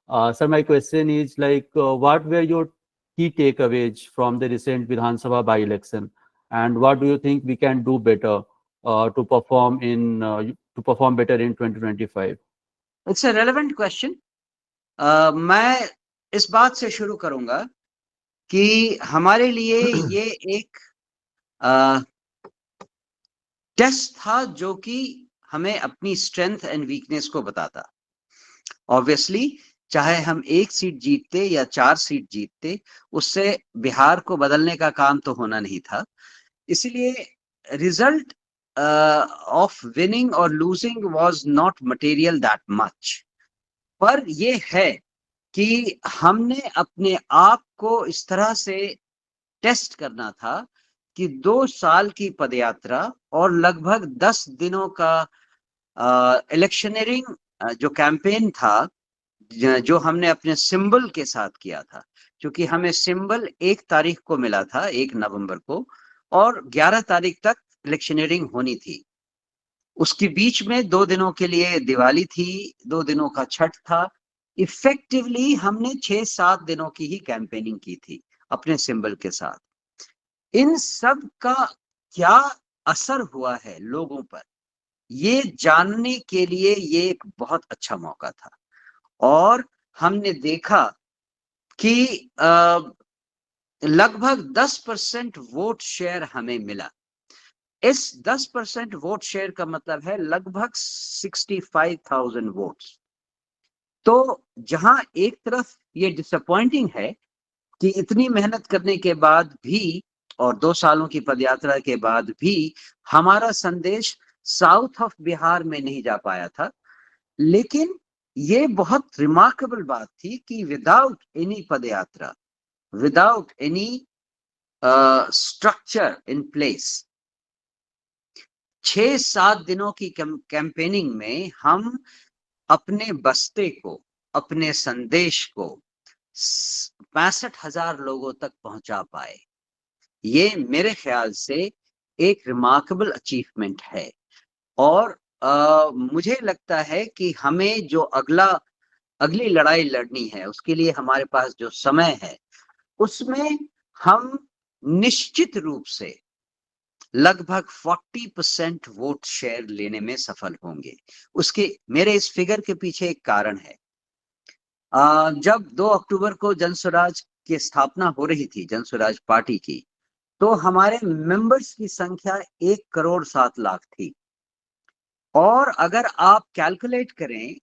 Sir, my question is like, what were your key takeaways from the recent Vidhan Sabha by-election, and what do you think we can do better to perform better in 2025? It's a relevant question. मैं इस बात से शुरू करूंगा कि हमारे लिए ये एक टेस्ट था जो कि हमें अपनी स्ट्रेंथ एंड वीकनेस को बताता। ऑब्वियसली चाहे हम 1 सीट जीतते या 4 सीट जीतते, उससे बिहार को बदलने का काम तो होना नहीं था। इसलिए रिजल्ट ऑफ विनिंग और losing was not material that much. पर ये है कि हमने अपने आप को इस तरह से टेस्ट करना था कि 2 साल की पदयात्रा और लगभग 10 दिनों का इलेक्शनरिंग जो कैंपेन था, जो हमने अपने सिंबल के साथ किया था, क्योंकि हमें सिंबल 1 तारीख को मिला था, 1 नवंबर को, और 11 तारीख तक इलेक्शनरिंग होनी थी। उसके बीच में 2 दिनों के लिए दिवाली थी, 2 दिनों का छठ था। इफेक्टिवली हमने 6-7 दिनों की ही कैंपेनिंग की थी अपने सिंबल के साथ। इन सब का क्या असर हुआ है लोगों पर, ये जानने के लिए ये एक बहुत अच्छा मौका था। और हमने देखा कि लगभग 10% वोट शेयर हमें मिला। इस 10% वोट शेयर का मतलब है लगभग 65,000 वोट्स। तो जहां एक तरफ ये डिसअपॉइंटिंग है कि इतनी मेहनत करने के बाद भी और 2 सालों की पदयात्रा के बाद भी हमारा संदेश साउथ ऑफ बिहार में नहीं जा पाया था, लेकिन ये बहुत रिमार्केबल बात थी कि without any padyatra, without any structure in place, 6-7 दिनों की कैंपेनिंग में हम अपने बस्ते को, अपने संदेश को 65,000 लोगों तक पहुंचा पाए। ये मेरे ख्याल से एक रिमार्केबल अचीवमेंट है। और मुझे लगता है कि हमें जो अगली लड़ाई लड़नी है, उसके लिए हमारे पास जो समय है, उसमें हम निश्चित रूप से लगभग 40% वोट शेयर लेने में सफल होंगे। उसके मेरे इस फिगर के पीछे एक कारण है। जब 2 अक्टूबर को जनस्वराज की स्थापना हो रही थी, जनस्वराज पार्टी की, तो हमारे मेंबर्स की संख्या 1 करोड़ 7 लाख थी। और अगर आप कैलकुलेट करें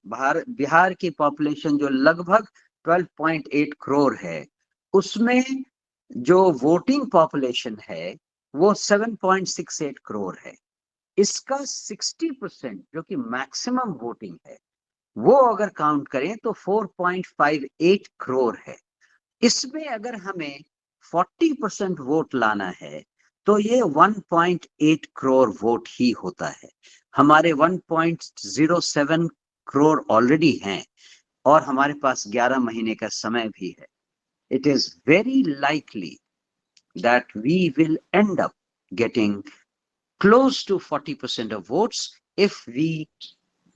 बिहार की पॉपुलेशन जो लगभग 12.8 करोड़ है, उसमें जो वोटिंग पॉपुलेशन है वो 7.68 करोड़ है। इसका 60% जो कि मैक्सिमम वोटिंग है, वो अगर काउंट करें तो 4.58 करोड़ है। इसमें अगर हमें 40% वोट लाना है तो ये 1.8 करोड़ वोट ही होता है। हमारे 1.07 करोड़ ऑलरेडी हैं और हमारे पास 11 महीने का समय भी है। It is very likely that we will end up getting close to 40% of votes if we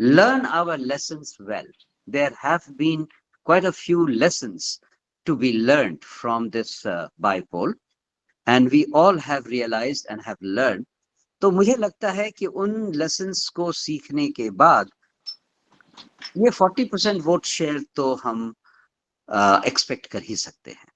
learn our lessons well. There have been quite a few lessons to be learned from this bypoll, and we all have realized and have learned. तो मुझे लगता है कि उन lessons को सीखने के बाद ये 40% वोट शेयर तो हम एक्सपेक्ट कर ही सकते हैं।